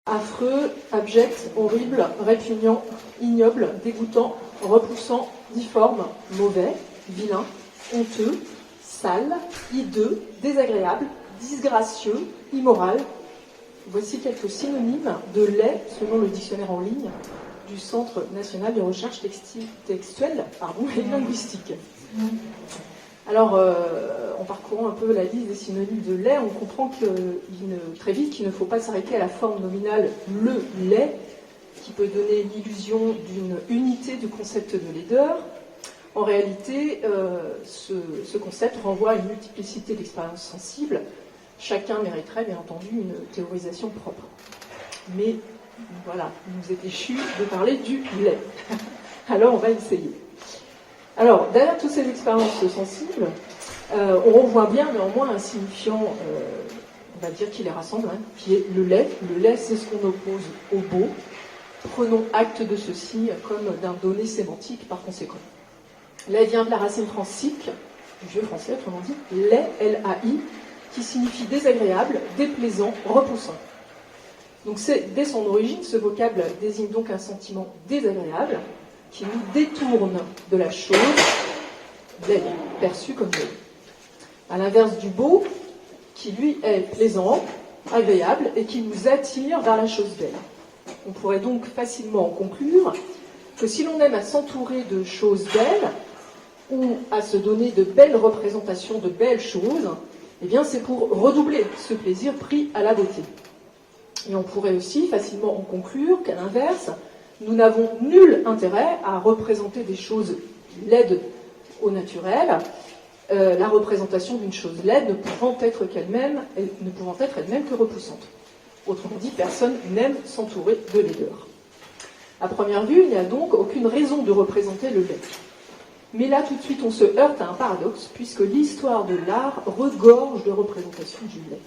Affreux, abject, horrible, répugnant, ignoble, dégoûtant, repoussant, difforme, mauvais, vilain, honteux, sale, hideux, désagréable, disgracieux, immoral. Voici quelques synonymes de laid selon le dictionnaire en ligne du Centre national de recherche textuelle et linguistique. Alors, en parcourant un peu la liste des synonymes de laid, on comprend très vite qu'il ne faut pas s'arrêter à la forme nominale le laid, qui peut donner l'illusion d'une unité du concept de laideur. En réalité, ce concept renvoie à une multiplicité d'expériences sensibles. Chacun mériterait bien entendu une théorisation propre. Mais voilà, il nous est échu de parler du lait. Alors on va essayer. Alors, derrière toutes ces expériences sensibles, on voit bien néanmoins un signifiant, on va dire, qui les rassemble, qui est le lait. Le lait, c'est ce qu'on oppose au beau. Prenons acte de ceci comme d'un donné sémantique par conséquent. Lait vient de la racine francique, du vieux français, autrement dit, lait, L-A-I, qui signifie désagréable, déplaisant, repoussant. Donc dès son origine, ce vocable désigne donc un sentiment désagréable qui nous détourne de la chose belle, perçue comme belle. À l'inverse du beau, qui lui est plaisant, agréable et qui nous attire vers la chose belle. On pourrait donc facilement en conclure que si l'on aime à s'entourer de choses belles ou à se donner de belles représentations de belles choses, eh bien c'est pour redoubler ce plaisir pris à la beauté. Et on pourrait aussi facilement en conclure qu'à l'inverse, nous n'avons nul intérêt à représenter des choses laides au naturel, la représentation d'une chose laide ne pouvant être elle-même que repoussante. Autrement dit, personne n'aime s'entourer de laideur. À première vue, il n'y a donc aucune raison de représenter le laid. Mais là, tout de suite, on se heurte à un paradoxe, puisque l'histoire de l'art regorge de représentations du laid.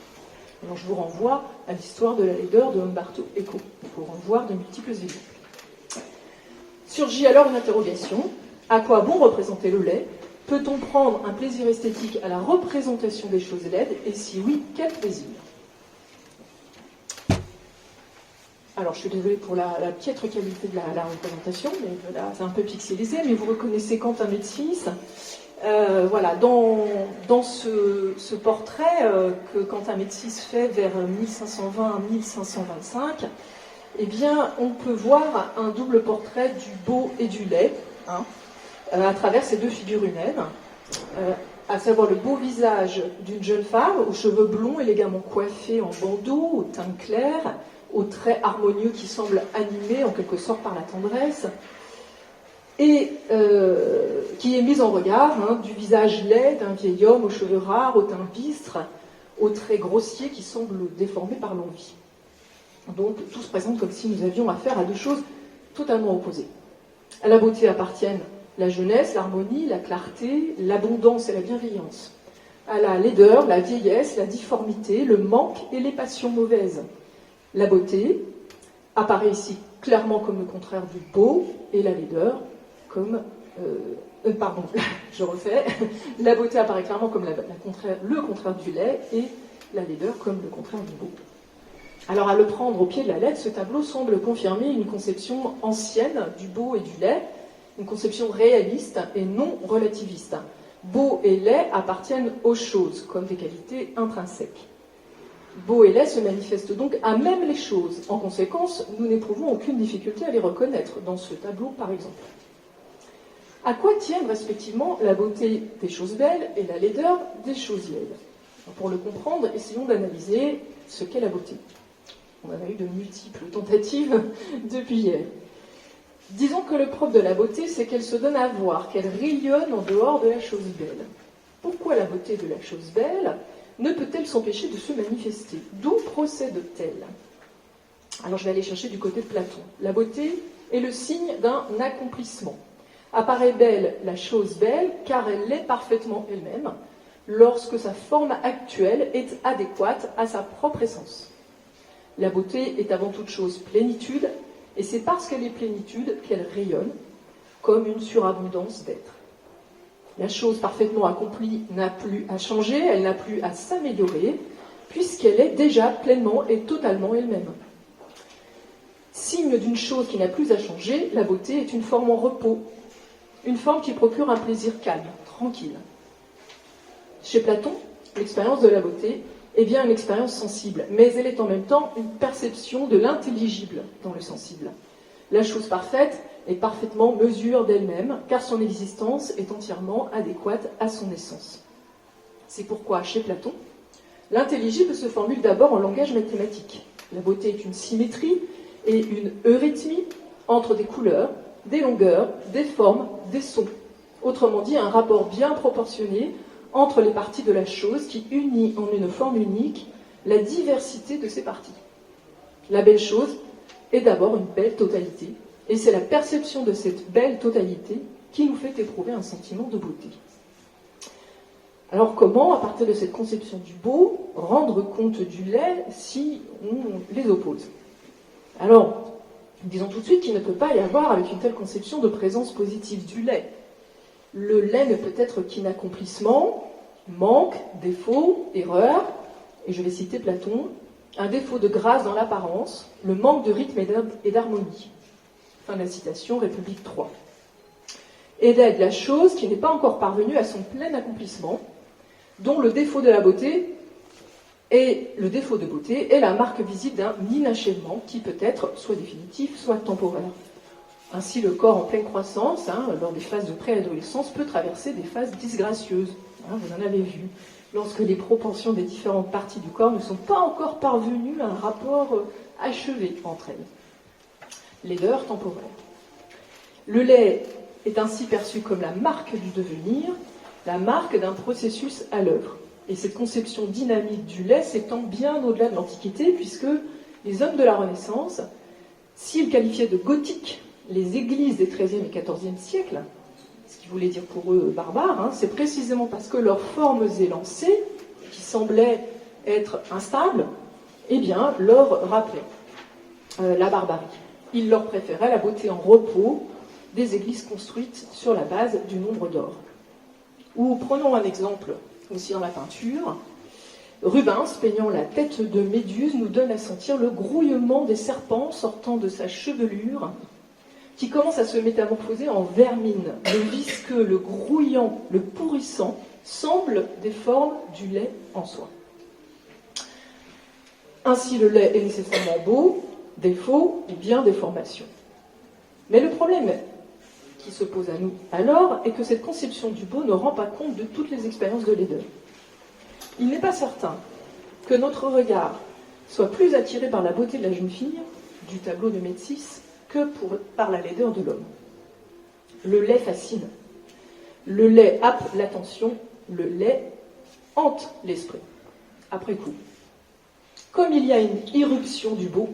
Alors, je vous renvoie à l'histoire de la laideur de Umberto Eco, pour en voir de multiples exemples. Surgit alors une interrogation. À quoi bon représenter le lait ? Peut-on prendre un plaisir esthétique à la représentation des choses laides ? Et si oui, quel plaisir ? Alors, je suis désolée pour la piètre qualité de la représentation, mais là, c'est un peu pixelisé, mais vous reconnaissez Quentin Metsys. Voilà, dans ce portrait que Quentin Metsys fait vers 1520 à 1525, eh bien, on peut voir un double portrait du beau et du laid, à travers ces deux figures humaines, à savoir le beau visage d'une jeune femme aux cheveux blonds élégamment coiffés en bandeau, au teint clair, aux traits harmonieux qui semblent animés en quelque sorte par la tendresse, et qui est mise en regard du visage laid d'un vieil homme aux cheveux rares, au teint bistre, aux traits grossiers qui semblent déformés par l'envie. Donc tout se présente comme si nous avions affaire à deux choses totalement opposées. À la beauté appartiennent la jeunesse, l'harmonie, la clarté, l'abondance et la bienveillance. À la laideur, la vieillesse, la difformité, le manque et les passions mauvaises. La beauté apparaît ici clairement comme le contraire du beau et la laideur comme... La beauté apparaît clairement comme le contraire du laid et la laideur comme le contraire du beau. Alors à le prendre au pied de la lettre, ce tableau semble confirmer une conception ancienne du beau et du laid, une conception réaliste et non relativiste. Beau et laid appartiennent aux choses, comme des qualités intrinsèques. Beau et laid se manifestent donc à même les choses. En conséquence, nous n'éprouvons aucune difficulté à les reconnaître dans ce tableau, par exemple. À quoi tiennent respectivement la beauté des choses belles et la laideur des choses laides ? Pour le comprendre, essayons d'analyser ce qu'est la beauté. On en a eu de multiples tentatives depuis hier. Disons que le propre de la beauté, c'est qu'elle se donne à voir, qu'elle rayonne en dehors de la chose belle. Pourquoi la beauté de la chose belle ne peut-elle s'empêcher de se manifester ? D'où procède-t-elle ? Alors je vais aller chercher du côté de Platon. La beauté est le signe d'un accomplissement. Apparaît belle la chose belle, car elle l'est parfaitement elle-même, lorsque sa forme actuelle est adéquate à sa propre essence. La beauté est avant toute chose plénitude, et c'est parce qu'elle est plénitude qu'elle rayonne, comme une surabondance d'être. La chose parfaitement accomplie n'a plus à changer, elle n'a plus à s'améliorer, puisqu'elle est déjà pleinement et totalement elle-même. Signe d'une chose qui n'a plus à changer, la beauté est une forme en repos, une forme qui procure un plaisir calme, tranquille. Chez Platon, l'expérience de la beauté est bien une expérience sensible, mais elle est en même temps une perception de l'intelligible dans le sensible. La chose parfaite est parfaitement mesure d'elle-même, car son existence est entièrement adéquate à son essence. C'est pourquoi, chez Platon, l'intelligible se formule d'abord en langage mathématique. La beauté est une symétrie et une eurythmie entre des couleurs, des longueurs, des formes, des sons. Autrement dit, un rapport bien proportionné entre les parties de la chose qui unit en une forme unique la diversité de ses parties. La belle chose est d'abord une belle totalité, et c'est la perception de cette belle totalité qui nous fait éprouver un sentiment de beauté. Alors comment, à partir de cette conception du beau, rendre compte du laid si on les oppose? Alors, disons tout de suite qu'il ne peut pas y avoir, avec une telle conception, de présence positive du laid. Le laid ne peut être qu'inaccomplissement, manque, défaut, erreur, et je vais citer Platon, un défaut de grâce dans l'apparence, le manque de rythme et d'harmonie. Fin de la citation, République 3. Et laid, la chose qui n'est pas encore parvenue à son plein accomplissement, dont le défaut de la beauté et le défaut de beauté est la marque visible d'un inachèvement qui peut être soit définitif, soit temporaire. Ainsi, le corps en pleine croissance, lors des phases de préadolescence, peut traverser des phases disgracieuses. Vous en avez vu, lorsque les proportions des différentes parties du corps ne sont pas encore parvenues à un rapport achevé entre elles. Laideur temporaire. Le laid est ainsi perçu comme la marque du devenir, la marque d'un processus à l'œuvre. Et cette conception dynamique du laid s'étend bien au-delà de l'Antiquité, puisque les hommes de la Renaissance, s'ils qualifiaient de gothiques les églises des XIIIe et XIVe siècles, ce qui voulait dire pour eux barbares, c'est précisément parce que leurs formes élancées, qui semblaient être instables, leur rappelaient la barbarie. Ils leur préféraient la beauté en repos des églises construites sur la base du nombre d'or. Ou prenons un exemple aussi dans la peinture. Rubens, peignant la tête de Méduse, nous donne à sentir le grouillement des serpents sortant de sa chevelure, qui commence à se métamorphoser en vermine. Le visqueux, le grouillant, le pourrissant semblent des formes du lait en soi. Ainsi, le lait est nécessairement beau, défaut ou bien déformation. Mais le problème qui se pose à nous alors est que cette conception du beau ne rend pas compte de toutes les expériences de laideur. Il n'est pas certain que notre regard soit plus attiré par la beauté de la jeune fille du tableau de Médicis que par la laideur de l'homme. Le lait fascine. Le lait happe l'attention. Le lait hante l'esprit. Après coup. Comme il y a une irruption du beau,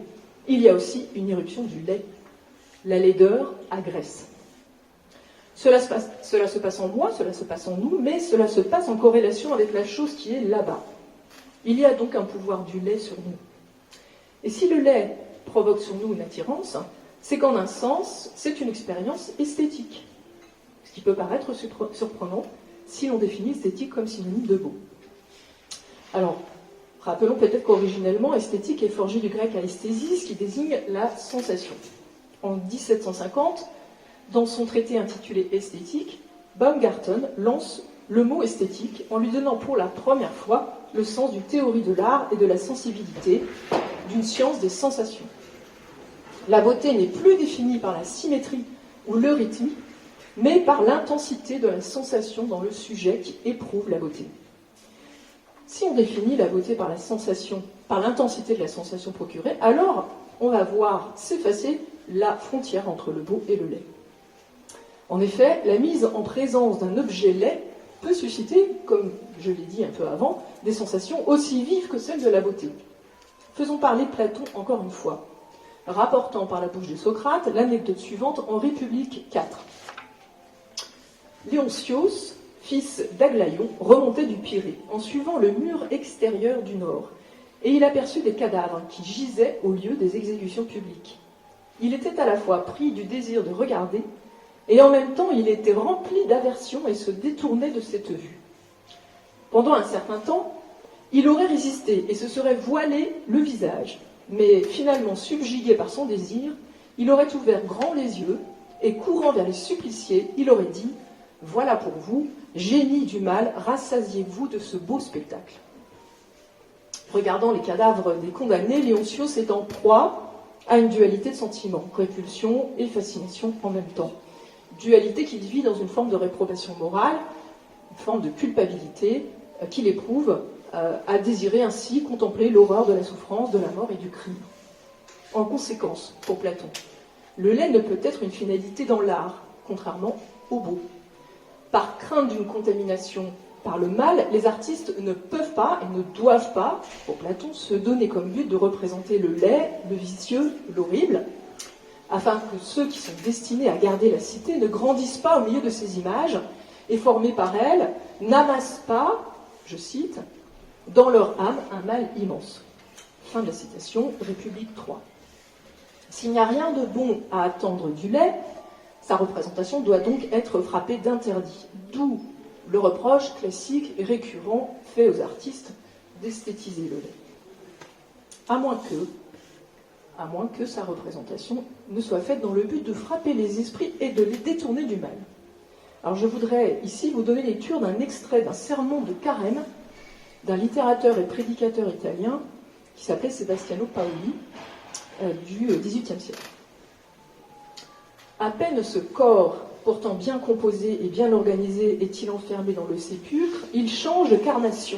il y a aussi une irruption du laid. La laideur agresse. Cela se passe en moi, cela se passe en nous, mais cela se passe en corrélation avec la chose qui est là-bas. Il y a donc un pouvoir du lait sur nous. Et si le lait provoque sur nous une attirance, c'est qu'en un sens, c'est une expérience esthétique. Ce qui peut paraître surprenant si l'on définit esthétique comme synonyme de beau. Alors, rappelons peut-être qu'originellement, esthétique est forgé du grec aesthésis, qui désigne la sensation. En 1750, dans son traité intitulé Esthétique, Baumgarten lance le mot esthétique en lui donnant pour la première fois le sens d'une théorie de l'art et de la sensibilité, d'une science des sensations. La beauté n'est plus définie par la symétrie ou l'eurythmie, mais par l'intensité de la sensation dans le sujet qui éprouve la beauté. Si on définit la beauté par la sensation, par l'intensité de la sensation procurée, alors on va voir s'effacer la frontière entre le beau et le laid. En effet, la mise en présence d'un objet laid peut susciter, comme je l'ai dit un peu avant, des sensations aussi vives que celles de la beauté. Faisons parler Platon encore une fois, rapportant par la bouche de Socrate l'anecdote suivante en République 4. Léoncios, fils d'Aglaïon, remontait du Pirée en suivant le mur extérieur du nord, et il aperçut des cadavres qui gisaient au lieu des exécutions publiques. Il était à la fois pris du désir de regarder, et en même temps il était rempli d'aversion et se détournait de cette vue. Pendant un certain temps, il aurait résisté et se serait voilé le visage, mais finalement subjugué par son désir, il aurait ouvert grand les yeux, et courant vers les suppliciés, il aurait dit « Voilà pour vous, génie du mal, rassasiez-vous de ce beau spectacle. » Regardant les cadavres des condamnés, Léontios est en proie à une dualité de sentiments, répulsion et fascination en même temps. Dualité qu'il vit dans une forme de réprobation morale, une forme de culpabilité qu'il éprouve à désirer ainsi contempler l'horreur de la souffrance, de la mort et du crime. En conséquence, pour Platon, le laid ne peut être une finalité dans l'art, contrairement au beau. Par crainte d'une contamination par le mal, les artistes ne peuvent pas et ne doivent pas, pour Platon, se donner comme but de représenter le laid, le vicieux, l'horrible, afin que ceux qui sont destinés à garder la cité ne grandissent pas au milieu de ces images et, formés par elles, n'amassent pas, je cite, « dans leur âme un mal immense ». Fin de la citation, République 3. S'il n'y a rien de bon à attendre du laid, sa représentation doit donc être frappée d'interdit, d'où le reproche classique et récurrent fait aux artistes d'esthétiser le laid. À moins que sa représentation ne soit faite dans le but de frapper les esprits et de les détourner du mal. Alors je voudrais ici vous donner lecture d'un extrait d'un sermon de Carême d'un littérateur et prédicateur italien qui s'appelait Sebastiano Paoli du XVIIIe siècle. À peine ce corps, pourtant bien composé et bien organisé, est-il enfermé dans le sépulcre, il change de carnation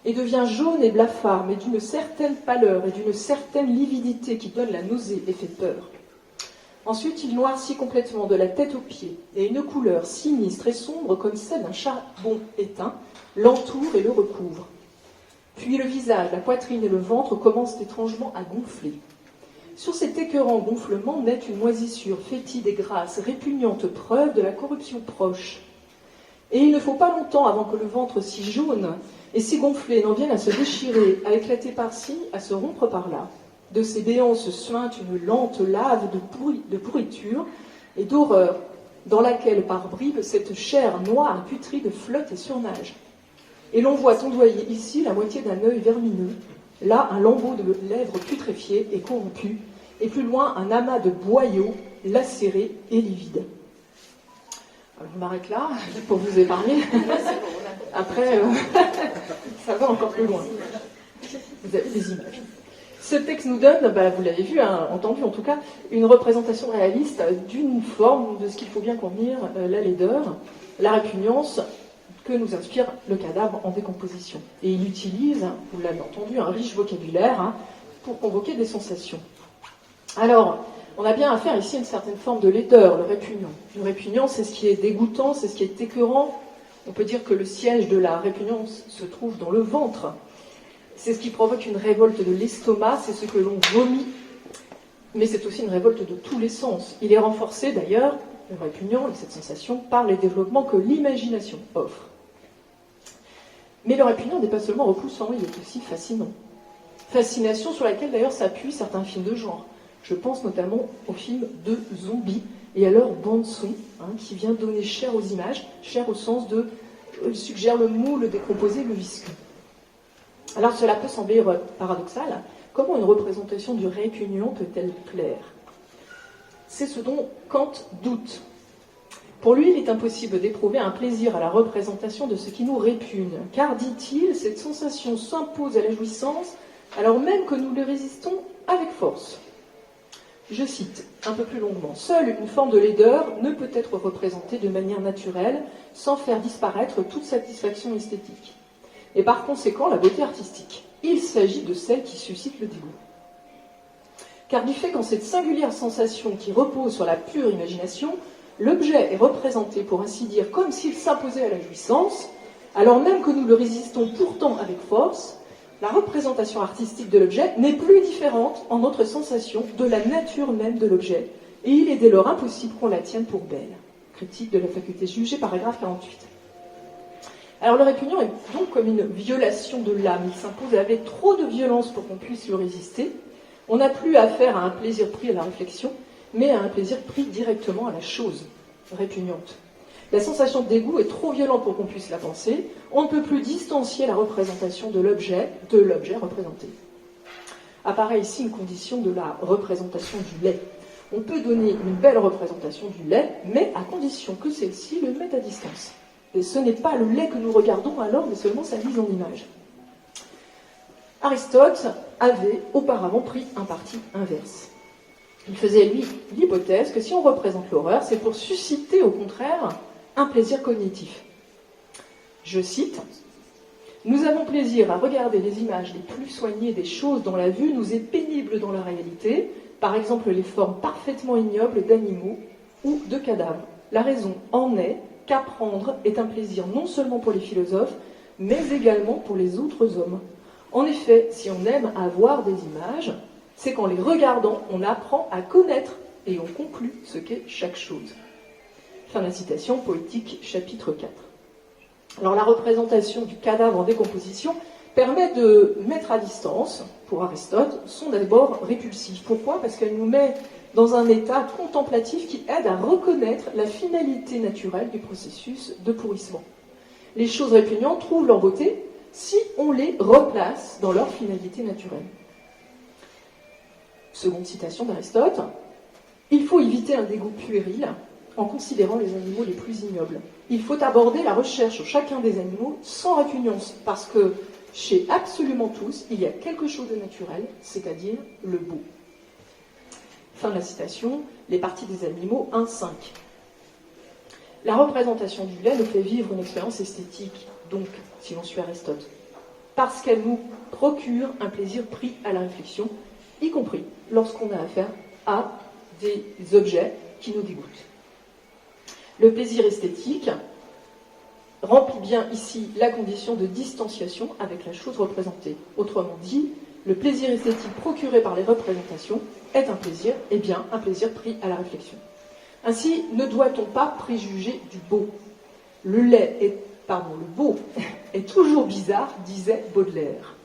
et devient jaune et blafard, mais d'une certaine pâleur et d'une certaine lividité qui donne la nausée et fait peur. Ensuite, il noircit complètement de la tête aux pieds, et une couleur sinistre et sombre comme celle d'un charbon éteint l'entoure et le recouvre. Puis le visage, la poitrine et le ventre commencent étrangement à gonfler. Sur cet écœurant gonflement naît une moisissure fétide et grasse, répugnante preuve de la corruption proche. Et il ne faut pas longtemps avant que le ventre si jaune et si gonflé n'en vienne à se déchirer, à éclater par-ci, à se rompre par-là. De ses béants se suinte une lente lave de pourriture et d'horreur, dans laquelle, par bribes, cette chair noire et putride flotte et surnage. Et l'on voit ondoyer ici la moitié d'un œil vermineux, là un lambeau de lèvres putréfiées et corrompues, et plus loin un amas de boyaux lacérés et livides. Alors, je m'arrête là pour vous épargner. Après, ça va encore plus loin. Vous avez des images. Ce texte nous donne, vous l'avez vu, entendu en tout cas, une représentation réaliste d'une forme de ce qu'il faut bien convenir, la laideur, la répugnance que nous inspire le cadavre en décomposition. Et il utilise, vous l'avez entendu, un riche vocabulaire pour convoquer des sensations. Alors, on a bien affaire ici à une certaine forme de laideur, le répugnant. Le répugnant, c'est ce qui est dégoûtant, c'est ce qui est écœurant. On peut dire que le siège de la répugnance se trouve dans le ventre. C'est ce qui provoque une révolte de l'estomac, c'est ce que l'on vomit, mais c'est aussi une révolte de tous les sens. Il est renforcé d'ailleurs, le répugnant, cette sensation, par les développements que l'imagination offre. Mais le répugnant n'est pas seulement repoussant, il est aussi fascinant. Fascination sur laquelle d'ailleurs s'appuient certains films de genre. Je pense notamment aux films de zombies et à leur bande-son, qui vient donner chair aux images, chair au sens de suggère le mou, le décomposé, le visqueux. Alors cela peut sembler paradoxal. Comment une représentation du répugnant peut-elle plaire? C'est ce dont Kant doute. Pour lui, il est impossible d'éprouver un plaisir à la représentation de ce qui nous répugne, car, dit-il, cette sensation s'impose à la jouissance alors même que nous lui résistons avec force. Je cite un peu plus longuement. Seule une forme de laideur ne peut être représentée de manière naturelle sans faire disparaître toute satisfaction esthétique. Et par conséquent, la beauté artistique. Il s'agit de celle qui suscite le dégoût. Car du fait qu'en cette singulière sensation qui repose sur la pure imagination, l'objet est représenté, pour ainsi dire, comme s'il s'imposait à la jouissance, alors même que nous le résistons pourtant avec force, la représentation artistique de l'objet n'est plus différente en notre sensation de la nature même de l'objet, et il est dès lors impossible qu'on la tienne pour belle. Critique de la faculté jugée, paragraphe 48. Alors le répugnant est donc comme une violation de l'âme. Il s'impose avec trop de violence pour qu'on puisse le résister. On n'a plus affaire à un plaisir pris à la réflexion, mais à un plaisir pris directement à la chose répugnante. La sensation de dégoût est trop violente pour qu'on puisse la penser. On ne peut plus distancier la représentation de l'objet représenté. Apparaît ici une condition de la représentation du lait. On peut donner une belle représentation du lait, mais à condition que celle-ci le mette à distance. Et ce n'est pas le lait que nous regardons alors, mais seulement sa mise en image. Aristote avait auparavant pris un parti inverse. Il faisait, lui, l'hypothèse que si on représente l'horreur, c'est pour susciter, au contraire, un plaisir cognitif. Je cite, « Nous avons plaisir à regarder les images les plus soignées des choses dont la vue nous est pénible dans la réalité, par exemple les formes parfaitement ignobles d'animaux ou de cadavres. La raison en est qu'apprendre est un plaisir non seulement pour les philosophes, mais également pour les autres hommes. En effet, si on aime à voir des images, c'est qu'en les regardant, on apprend à connaître et on conclut ce qu'est chaque chose. » Fin de la citation, Poétique, chapitre 4. Alors la représentation du cadavre en décomposition permet de mettre à distance, pour Aristote, son abord répulsif. Pourquoi ? Parce qu'elle nous met dans un état contemplatif qui aide à reconnaître la finalité naturelle du processus de pourrissement. Les choses répugnantes trouvent leur beauté si on les replace dans leur finalité naturelle. Seconde citation d'Aristote, « Il faut éviter un dégoût puéril en considérant les animaux les plus ignobles. Il faut aborder la recherche sur chacun des animaux sans répugnance, parce que chez absolument tous, il y a quelque chose de naturel, c'est-à-dire le beau. » Fin de la citation, les parties des animaux 1.5. La représentation du lait nous fait vivre une expérience esthétique, donc, si l'on suit Aristote, parce qu'elle nous procure un plaisir pris à la réflexion, y compris lorsqu'on a affaire à des objets qui nous dégoûtent. Le plaisir esthétique remplit bien ici la condition de distanciation avec la chose représentée. Autrement dit, le plaisir esthétique procuré par les représentations est un plaisir, et bien un plaisir pris à la réflexion. Ainsi, ne doit-on pas préjuger du beau ? Le beau est toujours bizarre, disait Baudelaire.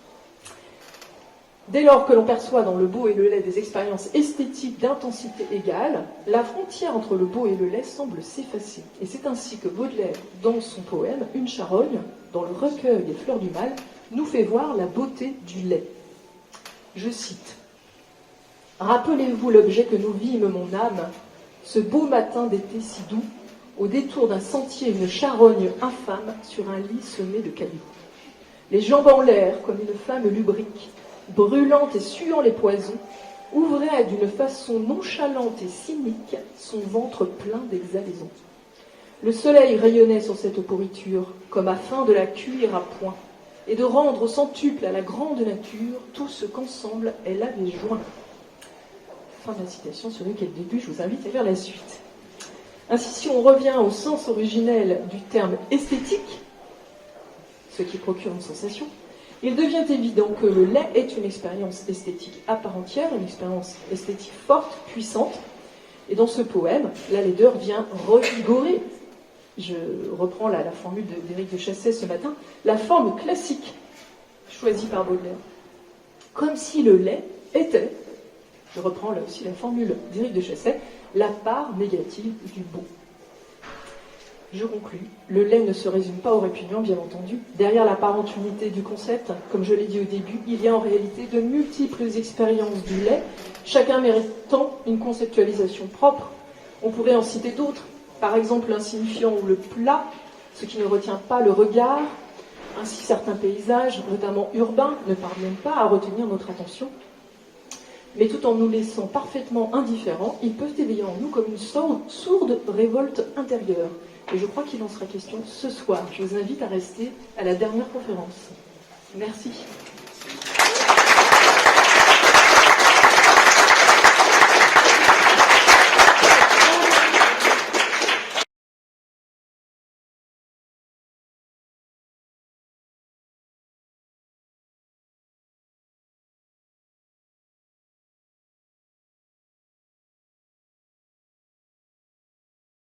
Dès lors que l'on perçoit dans le beau et le laid des expériences esthétiques d'intensité égale, la frontière entre le beau et le laid semble s'effacer. Et c'est ainsi que Baudelaire, dans son poème « Une charogne », dans le recueil des Fleurs du Mal, nous fait voir la beauté du lait. Je cite, « Rappelez-vous l'objet que nous vîmes, mon âme, ce beau matin d'été si doux, au détour d'un sentier, une charogne infâme sur un lit semé de cailloux. Les jambes en l'air, comme une femme lubrique, brûlante et suant les poisons, ouvrait d'une façon nonchalante et cynique son ventre plein d'exhalaisons. Le soleil rayonnait sur cette pourriture, comme afin de la cuire à point, et de rendre au centuple à la grande nature tout ce qu'ensemble elle avait joint. » Fin de la citation, celui qui est le début, je vous invite à lire la suite. Ainsi, si on revient au sens originel du terme esthétique, ce qui procure une sensation, il devient évident que le lait est une expérience esthétique à part entière, une expérience esthétique forte, puissante. Et dans ce poème, la laideur vient revigorer, je reprends la formule d'Éric de Chassey ce matin, la forme classique choisie par Baudelaire. Comme si le lait était, je reprends là aussi la formule d'Éric de Chassey, la part négative du beau. Je conclus. Le lait ne se résume pas au répugnant, bien entendu. Derrière l'apparente unité du concept, comme je l'ai dit au début, il y a en réalité de multiples expériences du lait, chacun méritant une conceptualisation propre. On pourrait en citer d'autres. Par exemple, l'insignifiant ou le plat, ce qui ne retient pas le regard. Ainsi, certains paysages, notamment urbains, ne parviennent pas à retenir notre attention. Mais tout en nous laissant parfaitement indifférents, ils peuvent éveiller en nous comme une sourde révolte intérieure. Et je crois qu'il en sera question ce soir. Je vous invite à rester à la dernière conférence. Merci.